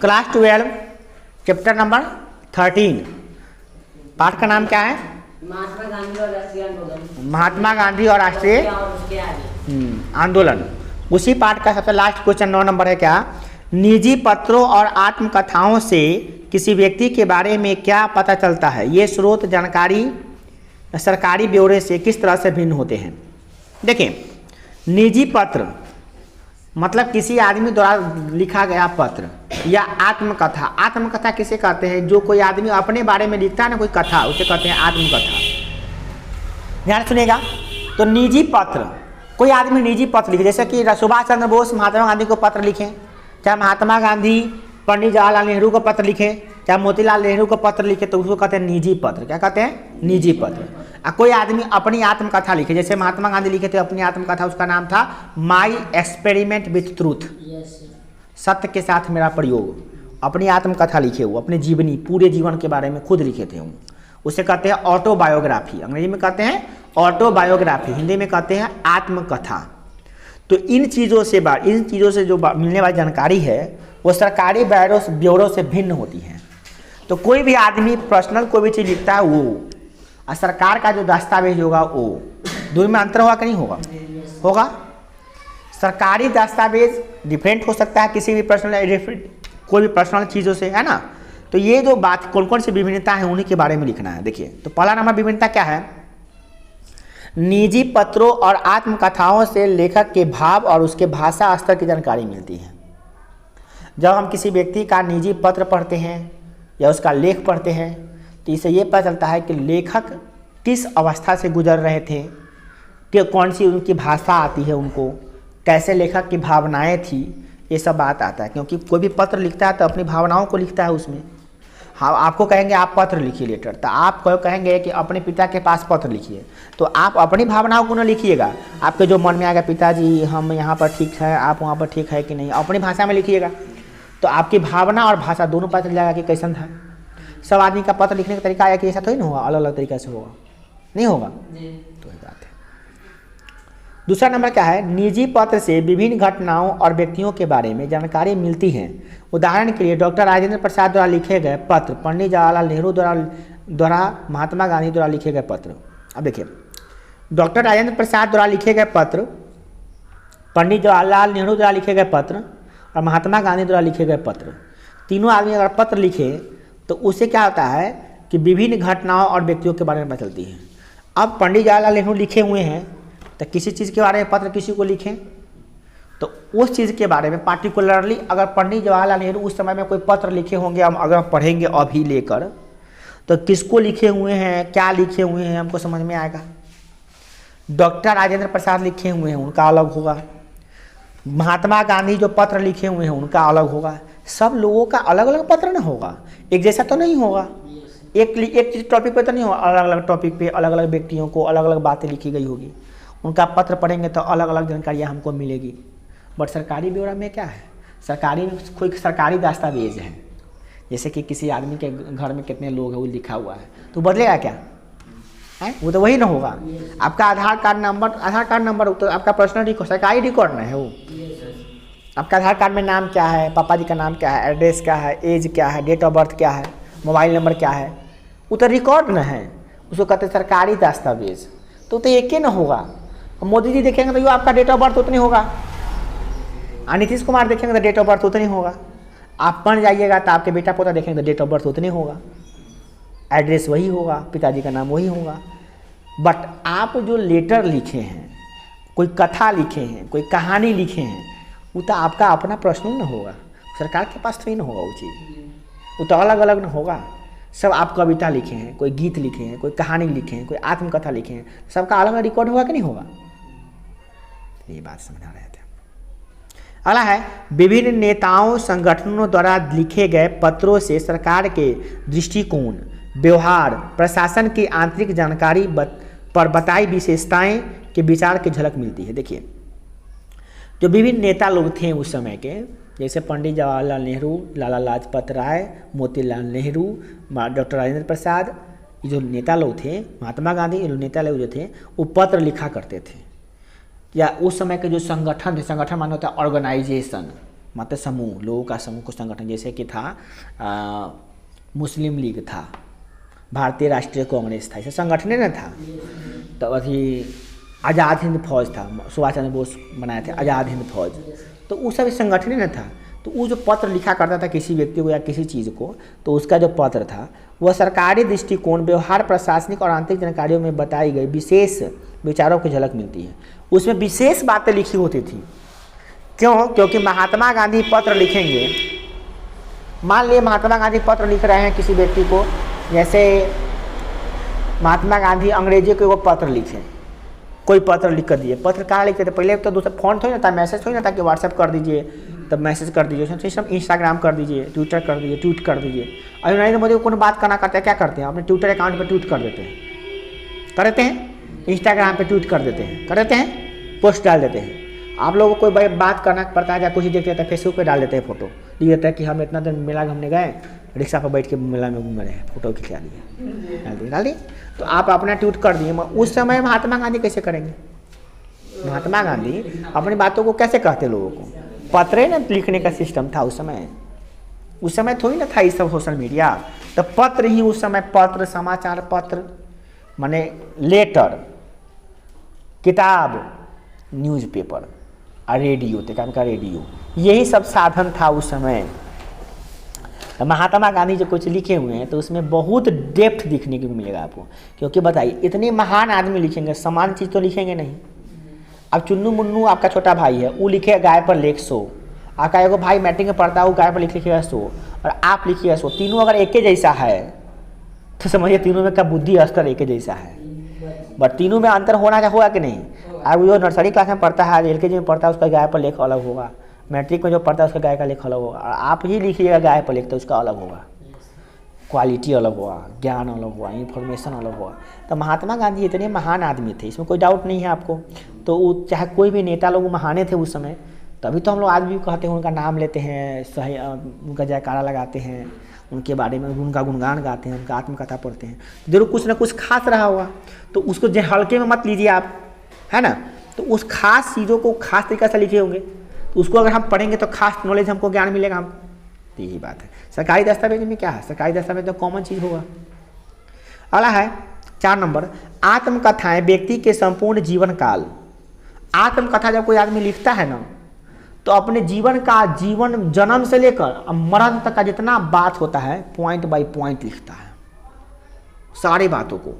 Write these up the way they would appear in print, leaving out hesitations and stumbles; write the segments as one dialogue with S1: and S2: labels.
S1: Class 12 chapter number 13 पाठ का नाम क्या है?
S2: महात्मा गांधी और राष्ट्रीय आंदोलन।
S1: महात्मा गांधी और राष्ट्रीय
S2: और उसके आगे
S1: आंदोलन। उसी पाठ का सबसे लास्ट क्वेश्चन 9 नंबर है क्या? निजी पत्रों और आत्मकथाओं से किसी व्यक्ति के बारे में क्या पता चलता है? ये स्रोत जानकारी सरकारी ब्यौरे से किस तरह से भिन्न होते हैं? देखिए, निजी पत्र मतलब किसी आदमी द्वारा लिखा गया पत्र या आत्मकथा। आत्मकथा किसे कहते हैं? जो कोई आदमी अपने बारे में लिखता है ना, कोई कथा, उसे कहते हैं आत्मकथा। ध्यान सुनिएगा। तो निजी पत्र, कोई आदमी निजी पत्र लिखे, जैसे कि सुभाष चंद्र बोस महात्मा गांधी को पत्र लिखे, चाहे महात्मा गांधी पंडित जवाहरलाल नेहरू को पत्र लिखे, चाहे मोतीलाल नेहरू को पत्र लिखे, तो उसको कहते हैं निजी पत्र। क्या कहते हैं? निजी पत्र। कोई आदमी अपनी आत्मकथा लिखे, जैसे महात्मा गांधी लिखे थे अपनी आत्मकथा, उसका नाम था माई एक्सपेरिमेंट विथ ट्रूथ, सत्य के साथ मेरा प्रयोग। अपनी आत्मकथा लिखे वो, अपने जीवनी, पूरे जीवन के बारे में खुद लिखे थे वो, उसे कहते हैं ऑटोबायोग्राफी। अंग्रेजी में कहते हैं ऑटोबायोग्राफी, हिंदी में कहते हैं आत्मकथा। तो इन चीज़ों से जो मिलने वाली जानकारी है वो सरकारी ब्यूरो से भिन्न होती है। तो कोई भी आदमी पर्सनल कोई भी चीज़ लिखता है वो, और सरकार का जो दस्तावेज होगा वो, दोनों में अंतर होगा कि नहीं होगा? होगा। सरकारी दस्तावेज डिफरेंट हो सकता है किसी भी कोई भी पर्सनल चीज़ों से, है ना। तो ये जो बात कौन कौन सी विभिन्नता है उन्हीं के बारे में लिखना है। देखिए, तो पहला नंबर विभिन्नता क्या है? निजी पत्रों और आत्मकथाओं से लेखक के भाव और उसके भाषा स्तर की जानकारी मिलती है। जब हम किसी व्यक्ति का निजी पत्र पढ़ते हैं या उसका लेख पढ़ते हैं तो इससे ये पता चलता है कि लेखक किस अवस्था से गुजर रहे थे, कि कौन सी उनकी भाषा आती है उनको, कैसे लेखक की भावनाएं थी, ये सब बात आता है। क्योंकि कोई भी पत्र लिखता है तो अपनी भावनाओं को लिखता है उसमें। हाँ, आपको कहेंगे आप पत्र लिखिए लेटर, तो आप कहेंगे कि अपने पिता के पास पत्र लिखिए, तो आप अपनी भावनाओं को न लिखिएगा। आपके जो मन में आएगा, पिताजी हम यहाँ पर ठीक है, आप वहाँ पर ठीक है कि नहीं, अपनी भाषा में लिखिएगा। तो आपकी भावना और भाषा दोनों पता चल जाएगा कि कैसन था। सब आदमी का पत्र लिखने का तरीका है कि ऐसा तो ही नहीं होगा, अलग अलग तरीका से होगा, नहीं होगा। तो ये बात है। दूसरा नंबर क्या है? निजी पत्र से विभिन्न घटनाओं और व्यक्तियों के बारे में जानकारी मिलती है। उदाहरण के लिए डॉक्टर राजेंद्र प्रसाद द्वारा लिखे गए पत्र, पंडित जवाहरलाल नेहरू द्वारा महात्मा गांधी द्वारा लिखे गए पत्र। अब देखिए, डॉक्टर राजेंद्र प्रसाद द्वारा लिखे गए पत्र, पंडित जवाहरलाल नेहरू द्वारा लिखे गए पत्र और महात्मा गांधी द्वारा लिखे गए पत्र, तीनों आदमी अगर पत्र लिखे तो उससे क्या होता है कि विभिन्न घटनाओं और व्यक्तियों के बारे में पता चलती है। अब पंडित जवाहरलाल नेहरू लिखे हुए हैं तो किसी चीज़ के बारे में पत्र किसी को लिखें तो उस चीज़ के बारे में पार्टिकुलरली, अगर पंडित जवाहरलाल नेहरू उस समय में कोई पत्र लिखे होंगे, हम अगर पढ़ेंगे अभी लेकर, तो किसको लिखे हुए हैं, क्या लिखे हुए हैं, हमको समझ में आएगा। डॉक्टर राजेंद्र प्रसाद लिखे हुए हैं, उनका अलग होगा। महात्मा गांधी जो पत्र लिखे हुए हैं उनका अलग होगा। सब लोगों का अलग अलग पत्र ना होगा, एक जैसा तो नहीं होगा, एक टॉपिक पे तो नहीं होगा, अलग अलग टॉपिक पे अलग अलग व्यक्तियों को अलग अलग बातें लिखी गई होगी। उनका पत्र पढ़ेंगे तो अलग अलग जानकारियाँ हमको मिलेगी। बट सरकारी ब्यौरा में क्या है? कोई सरकारी दस्तावेज है, जैसे कि किसी आदमी के घर में कितने लोग हैं वो लिखा हुआ है, तो बदलेगा क्या है? वो तो वही ना होगा। आपका आधार कार्ड नंबर तो आपका पर्सनल रिकॉर्ड, सरकारी रिकॉर्ड ना है वो। आपका आधार कार्ड में नाम क्या है, पापा जी का नाम क्या है, एड्रेस क्या है, एज क्या है, डेट ऑफ बर्थ क्या है, मोबाइल नंबर क्या है, वो तो रिकॉर्ड ना है, उसको कहते हैं सरकारी दस्तावेज। तो एक ही ना होगा। मोदी जी देखेंगे तो आपका डेट ऑफ बर्थ उतनी होगा, नीतीश कुमार देखेंगे तो डेट ऑफ बर्थ उतनी होगा। आप बन जाइएगा तो आपके बेटा पोता देखेंगे तो डेट ऑफ बर्थ उतनी होगा, एड्रेस वही होगा, पिताजी का नाम वही होगा। बट आप जो लेटर लिखे हैं, कोई कथा लिखे हैं, कोई कहानी लिखे हैं, वो तो आपका अपना पर्सनल ना होगा, सरकार के पास तो ही ना होगा वो चीज़, वो तो अलग अलग ना होगा। सब आप कविता लिखे हैं, कोई गीत लिखे हैं, कोई कहानी लिखे हैं, कोई आत्मकथा लिखे हैं, सबका अलग अलग रिकॉर्ड होगा कि नहीं होगा? ये बात समझा रहे थे। अगला है, विभिन्न नेताओं संगठनों द्वारा लिखे गए पत्रों से सरकार के दृष्टिकोण, व्यवहार, प्रशासन की आंतरिक जानकारी पर बताई विशेषताएं के विचार की झलक मिलती है। देखिए, जो विभिन्न नेता लोग थे उस समय के, जैसे पंडित जवाहरलाल नेहरू, लाला लाजपत राय, मोतीलाल नेहरू, डॉक्टर राजेंद्र प्रसाद, ये जो नेता लोग थे, महात्मा गांधी, ये नेता लोग जो थे वो पत्र लिखा करते थे। या उस समय के जो संगठन थे, संगठन माने होता है ऑर्गेनाइजेशन, मतलब समूह, लोगों का समूह को संगठन, जैसे कि था मुस्लिम लीग था, भारतीय राष्ट्रीय कांग्रेस था, ऐसे संगठन न था। तो अभी आज़ाद हिंद फौज था, सुभाष चंद्र बोस बनाए थे आज़ाद हिंद फौज, तो वो सब संगठन न था। तो वो जो पत्र लिखा करता था किसी व्यक्ति को या किसी चीज़ को, तो उसका जो पत्र था वह सरकारी दृष्टिकोण, व्यवहार, प्रशासनिक और आंतरिक जानकारियों में बताई गई विशेष विचारों की झलक मिलती है। उसमें विशेष बातें लिखी होती थी। क्यों? क्योंकि महात्मा गांधी पत्र लिखेंगे, मान लिए महात्मा गांधी पत्र लिख रहे हैं किसी व्यक्ति को, जैसे महात्मा गांधी अंग्रेजी को वो पत्र लिखे, कोई पत्र लिख कर दिए। पत्र कहाँ लिखते थे पहले? तो दूसरा फोन थोड़ी ना था, मैसेज थोड़ी ना था कि व्हाट्सएप कर दीजिए तब मैसेज कर दीजिए, सब इंस्टाग्राम कर दीजिए, ट्विटर कर दीजिए, ट्वीट कर दीजिए। अभी नरेंद्र मोदी को कोई बात करना करते हैं, क्या करते हैं? अपने ट्विटर अकाउंट पर ट्वीट कर देते हैं, इंस्टाग्राम पे ट्वीट कर देते हैं, पोस्ट डाल देते हैं। आप लोगों को कोई बात करना पड़ता है या कुछ देखते हैं फेसबुक पे डाल देते हैं, फोटो लिख देते हैं कि हम इतना दिन मेला घूमने गए, रिक्शा पर बैठ के मेला में घूम रहे हैं, फोटो खिंचा लिए, डाल दिए। तो आप अपना ट्वीट कर दिए। उस समय महात्मा गांधी कैसे करेंगे? महात्मा गांधी अपनी बातों को कैसे कहते लोगों को? पत्र न लिखने का सिस्टम था उस समय थोड़ी ना था ये सब सोशल मीडिया। तो पत्र ही उस समय, पत्र, समाचार पत्र माने लेटर, किताब, न्यूज़पेपर और रेडियो, काम का रेडियो, यही सब साधन था उस समय। महात्मा गांधी जो कुछ लिखे हुए हैं तो उसमें बहुत डेप्थ दिखने को मिलेगा आपको। क्योंकि बताइए इतने महान आदमी लिखेंगे, समान चीज़ तो लिखेंगे नहीं। अब चुन्नू मुन्नू आपका छोटा भाई है, वो लिखे गाय पर लेख 100, आपका एगो भाई मैट्रिक में पढ़ता है वो गाय पर लिखिएगा 100 और आप लिखिएगा 100, तीनों अगर एक जैसा है तो समझिए तीनों में का बुद्धि स्तर एक जैसा है, बट तीनों में अंतर होना होगा कि नहीं? अब जो नर्सरी क्लास में पढ़ता है, LKG में पढ़ता है, उसका गाय पर लेख अलग होगा, मैट्रिक में जो पढ़ता है उसका गाय का लेख अलग होगा, और आप ही लिखिएगा गाय पर लेख तो उसका अलग होगा, क्वालिटी अलग हुआ, ज्ञान अलग हुआ, इन्फॉर्मेशन अलग हुआ। तो महात्मा गांधी इतने महान आदमी थे, इसमें कोई डाउट नहीं है आपको। तो वो चाहे कोई भी नेता लोग महाने थे उस समय, तभी तो हम लोग आज भी कहते हैं, उनका नाम लेते हैं, सही उनका जयकारा लगाते हैं, उनके बारे में उनका गुणगान गाते हैं, उनका आत्मकथा पढ़ते हैं। जरूर कुछ ना कुछ खास रहा हुआ, तो उसको हल्के में मत लीजिए आप, है ना। तो उस खास चीज़ों को खास तरीक़े से लिखे होंगे, तो उसको अगर हम पढ़ेंगे तो खास नॉलेज हमको ज्ञान मिलेगा। हम तो यही बात है। सरकारी दस्तावेज में क्या है? सरकारी दस्तावेज तो कॉमन चीज़ होगा। अगला है 4 नंबर, आत्मकथाएं व्यक्ति के संपूर्ण जीवन काल। आत्मकथा जब कोई आदमी लिखता है ना, तो अपने जीवन का, जीवन जन्म से लेकर मरण तक का जितना बात होता है पॉइंट बाय पॉइंट लिखता है, सारी बातों को।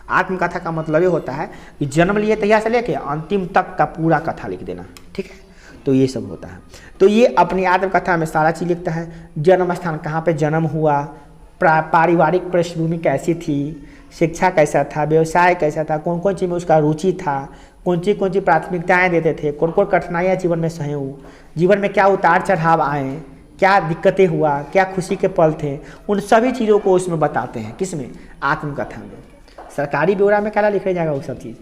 S1: आत्मकथा का मतलब ये होता है कि जन्म लिए तैयार से लेके अंतिम तक का पूरा कथा लिख देना, ठीक है। तो ये सब होता है। तो ये अपनी आत्मकथा में सारा चीज़ लिखता है। जन्म स्थान, कहाँ पे जन्म हुआ, पारिवारिक पृष्ठभूमि कैसी थी, शिक्षा कैसा था, व्यवसाय कैसा था, कौन कौन चीज़ में उसका रुचि था, कौन सी प्राथमिकताएं देते थे, कौन कौन कठिनाइयाँ जीवन में सहे हुए, जीवन में क्या उतार चढ़ाव आए, क्या दिक्कतें हुआ, क्या खुशी के पल थे, उन सभी चीज़ों को उसमें बताते हैं। किसमें? आत्मकथा में। सरकारी ब्यौरा में क्या लिखा जाएगा वो सब चीज़?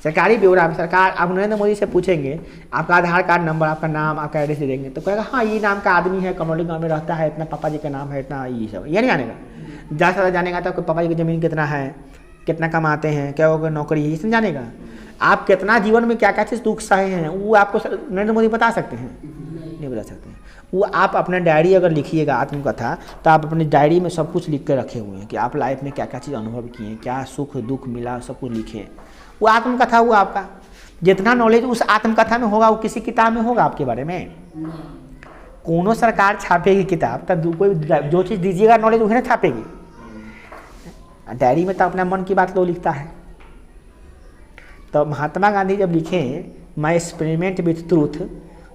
S1: सरकारी ब्यौरा में सरकार, आप नरेंद्र मोदी से पूछेंगे आपका आधार कार्ड नंबर, आपका नाम, आपका एड्रेस दे देंगे, तो कहेगा हाँ ये नाम का आदमी है, कमरौली गांव में रहता है, इतना पापा जी का नाम है, इतना ये सब, ये नहीं जानेगा। ज़्यादा से ज़्यादा जानेगा तो आपके पापा जी की ज़मीन कितना है, कितना कमाते हैं, क्या होगा नौकरी है, इसमें जानेगा। आप कितना जीवन में क्या क्या चीज़ दुख सहे हैं वो आपको नरेंद्र मोदी बता सकते हैं? नहीं बता सकते हैं। वो आप अपना डायरी अगर लिखिएगा आत्मकथा, तो आप अपनी डायरी में सब कुछ लिख के रखे हुए हैं कि आप लाइफ में क्या क्या चीज़ अनुभव किए हैं, क्या सुख दुख मिला, सब कुछ लिखे। वो आत्मकथा हुआ आपका। जितना नॉलेज उस आत्मकथा में होगा वो किसी किताब में होगा आपके बारे में? कोनो सरकार छापेगी किताब तो कोई जो चीज़ दीजिएगा नॉलेज वही ना छापेगी। डायरी में तो अपना मन की बात लोग लिखता है। तो महात्मा गांधी जब लिखे माई एक्सपेरिमेंट विथ ट्रूथ,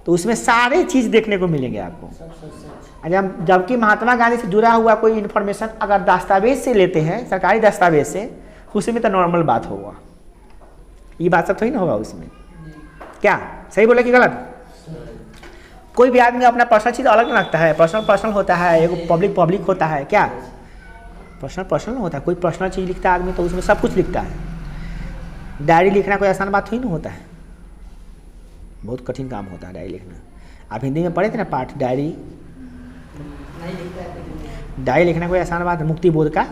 S1: तो उसमें सारे चीज़ देखने को मिलेंगे आपको। जबकि महात्मा गांधी से जुड़ा हुआ कोई इन्फॉर्मेशन अगर दस्तावेज से लेते हैं, सरकारी दस्तावेज से, उसमें तो नॉर्मल बात होगा, ये बात सब थोड़ी ना होगा उसमें। क्या सही बोला कि गलत? कोई भी आदमी अपना पर्सनल चीज़ अलग रखता है, पर्सनल होता है, एक पब्लिक होता है। क्या पर्सनल होता है? कोई पर्सनल चीज़ लिखता है आदमी तो उसमें सब कुछ लिखता है। डायरी लिखना कोई आसान बात थोड़ी ना होता है, बहुत कठिन काम होता है डायरी लिखना। आप हिंदी में पढ़े थे ना पाठ, डायरी लिखना कोई आसान बात है? मुक्ति बोध का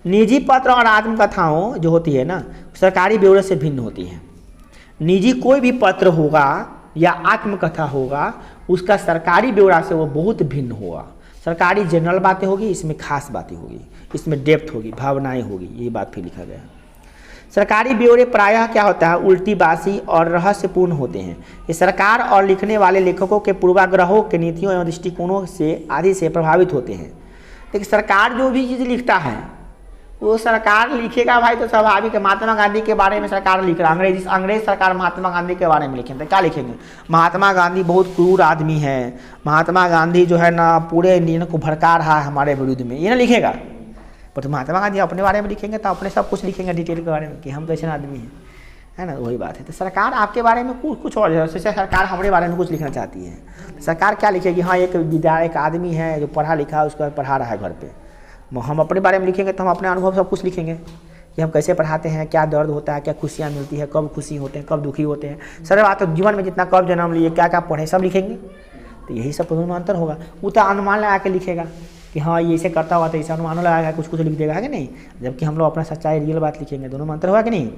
S1: निजी पत्र और आत्मकथाओं जो होती है ना, सरकारी ब्यौरे से भिन्न होती है। निजी कोई भी पत्र होगा या आत्मकथा होगा, उसका सरकारी ब्यौरा से वो बहुत भिन्न होगा। सरकारी जनरल बातें होगी, इसमें खास बातें होगी, इसमें डेप्थ होगी, भावनाएं होगी, यही बात फिर लिखा गया है। सरकारी ब्यौरे प्रायः क्या होता है, उल्टी बासी और रहस्यपूर्ण होते हैं। ये सरकार और लिखने वाले लेखकों के पूर्वाग्रहों के नीतियों एवं दृष्टिकोणों से आदि से प्रभावित होते हैं। लेकिन सरकार जो भी चीज़ लिखता है वो सरकार लिखेगा भाई, तो स्वाभाविक है। महात्मा गांधी के बारे में सरकार लिख रहा है, अंग्रेज सरकार महात्मा गांधी के बारे में लिखेंगे तो क्या लिखेंगे, महात्मा गांधी बहुत क्रूर आदमी है, महात्मा गांधी जो है ना पूरे इंडियन को भड़का रहा है हमारे विरुद्ध में, ये ना लिखेगा। पर तो महात्मा गांधी अपने बारे में लिखेंगे तो अपने सब कुछ लिखेंगे डिटेल के बारे में कि हम कैसे आदमी हैं, है ना, वही बात है। तो सरकार आपके बारे में कुछ और जैसे सरकार हमारे बारे में कुछ लिखना चाहती है, तो सरकार क्या लिखेगी, हाँ एक विद्यालय एक आदमी है जो पढ़ा लिखा है, उसको पढ़ा रहा है घर पे। हम अपने बारे में लिखेंगे तो हम अपने अनुभव सब कुछ लिखेंगे कि हम कैसे पढ़ाते हैं, क्या दर्द होता है, क्या खुशियाँ मिलती है, कब खुशी होते हैं, कब दुखी होते हैं, सारे बात जीवन में जितना कब जन्म लिए, क्या क्या पढ़े, सब लिखेंगे। तो यही सब दोनों में अंतर होगा। वो तो अनुमान लगा के लिखेगा कि हाँ ये ऐसे करता हुआ तो ऐसा अनुमान लगाएगा, कुछ लिख देगा, है कि नहीं। जबकि हम लोग अपना सच्चाई रियल बात लिखेंगे, दोनों में अंतर होगा कि नहीं।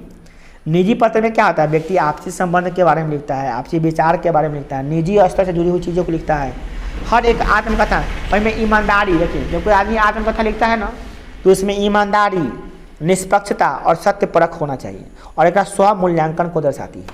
S1: निजी पत्र में क्या होता है, व्यक्ति आपसी संबंध के बारे में लिखता है, आपसी विचार के बारे में लिखता है, निजी स्तर से जुड़ी हुई चीज़ों को लिखता है। हर एक आत्मकथा में ईमानदारी, देखिए जब कोई आदमी आत्मकथा लिखता है ना तो उसमें ईमानदारी, निष्पक्षता और सत्य परख होना चाहिए, और एक स्व मूल्यांकन को दर्शाती है।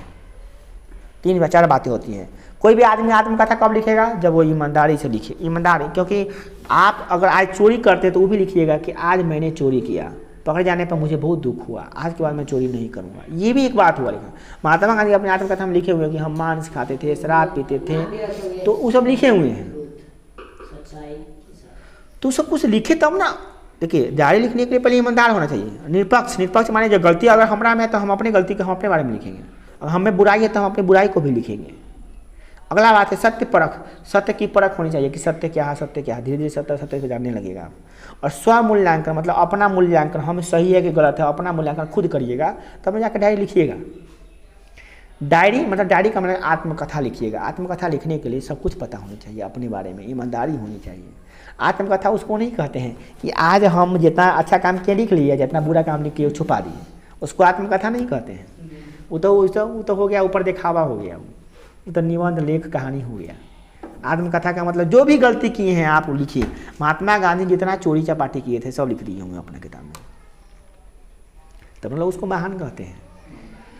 S1: 3 या 4 बातें होती हैं। कोई भी आदमी आत्मकथा कब लिखेगा, जब वो ईमानदारी से लिखे। ईमानदारी, क्योंकि आप अगर आज चोरी करते तो वो भी लिखिएगा कि आज मैंने चोरी किया, पकड़े जाने पर मुझे बहुत दुख हुआ, आज के बाद मैं चोरी नहीं करूँगा, ये भी एक बात हुआ। लिखा महात्मा गांधी अपने आत्मकथा में लिखे हुए हैं कि हम मांस खाते थे, शराब पीते थे, तो वो सब लिखे हुए हैं। तो सब कुछ लिखे तब ना। देखिए डायरी लिखने के लिए पहले ईमानदार होना चाहिए, निष्पक्ष माने जो गलती अगर हमारा में है तो हम अपनी गलती को हम अपने बारे में लिखेंगे, अगर हमें बुराई है तो हम अपनी बुराई को भी लिखेंगे। अगला बात है सत्य परख, सत्य की परख होनी चाहिए कि सत्य क्या है, सत्य क्या है। धीरे धीरे सत्य को जानने लगेगा। और स्व मूल्यांकन मतलब अपना मूल्यांकन, हम सही है कि गलत है, अपना मूल्यांकन खुद करिएगा, तब जाकर डायरी लिखिएगा। डायरी मतलब डायरी का मतलब आत्मकथा लिखिएगा। आत्मकथा लिखने के लिए सब कुछ पता होना चाहिए, अपने बारे में ईमानदारी होनी चाहिए। आत्मकथा उसको नहीं कहते हैं कि आज हम जितना अच्छा काम किया लिख लिया, जितना बुरा काम लिख के छुपा दिए, उसको आत्मकथा नहीं कहते हैं। वो तो हो गया ऊपर दिखावा हो गया, वो तो निबंध लेख कहानी हो गया। आत्मकथा का मतलब जो भी गलती किए हैं आप लिखिए। महात्मा गांधी जितना चोरी चपाटी किए थे सब लिख दिए होंगे अपने किताब में, तब मतलब उसको महान कहते हैं।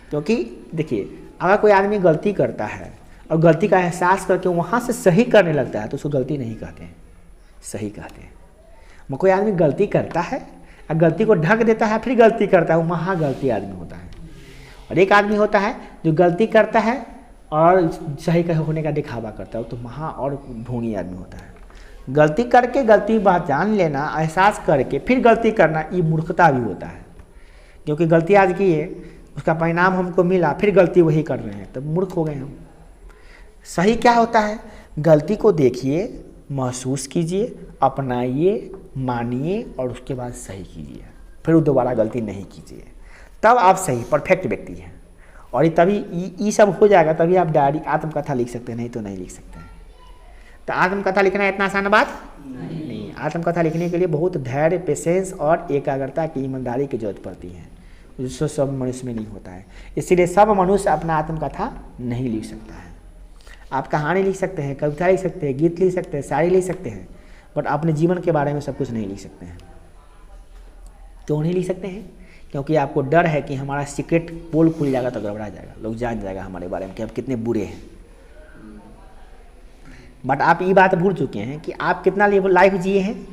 S1: क्योंकि देखिए अगर कोई आदमी गलती करता है और गलती का एहसास करके वहाँ से सही करने लगता है तो उसको गलती नहीं कहते हैं, सही कहते हैं। कोई आदमी गलती करता है और गलती को ढक देता है फिर गलती करता है, वो महा गलती आदमी होता है। और एक आदमी होता है जो गलती करता है और सही होने का दिखावा करता है, तो महा और ढोंगी आदमी होता है। गलती करके गलती बात जान लेना, एहसास करके फिर गलती करना, ये मूर्खता भी होता है। क्योंकि गलती आज की है, उसका परिणाम हमको मिला, फिर गलती वही कर रहे हैं, तब मूर्ख हो गए हम। सही क्या होता है, गलती को देखिए, महसूस कीजिए, अपनाइए, मानिए और उसके बाद सही कीजिए, फिर दोबारा गलती नहीं कीजिए, तब आप सही परफेक्ट व्यक्ति हैं। और तभी ये सब हो जाएगा, तभी आप डायरी आत्मकथा लिख सकते हैं, नहीं तो नहीं लिख सकते हैं। तो आत्मकथा लिखना इतना आसान बात नहीं। आत्मकथा लिखने के लिए बहुत धैर्य, पेशेंस और एकाग्रता की, ईमानदारी की जरूरत पड़ती है, जिससे सब मनुष्य में नहीं होता है। इसीलिए सब मनुष्य अपना आत्मकथा नहीं लिख सकता है। आप कहानी लिख सकते हैं, कविता लिख सकते हैं, गीत लिख सकते हैं, शायरी लिख सकते हैं, बट अपने जीवन के बारे में सब कुछ नहीं लिख सकते हैं। क्यों नहीं लिख सकते हैं? क्योंकि आपको डर है कि हमारा सीक्रेट पोल खुल जाएगा तो गड़बड़ा जाएगा, लोग जान जाएगा हमारे बारे में कि आप कितने बुरे हैं। बट आप ये बात भूल चुके हैं कि आप कितना लाइफ जिए हैं।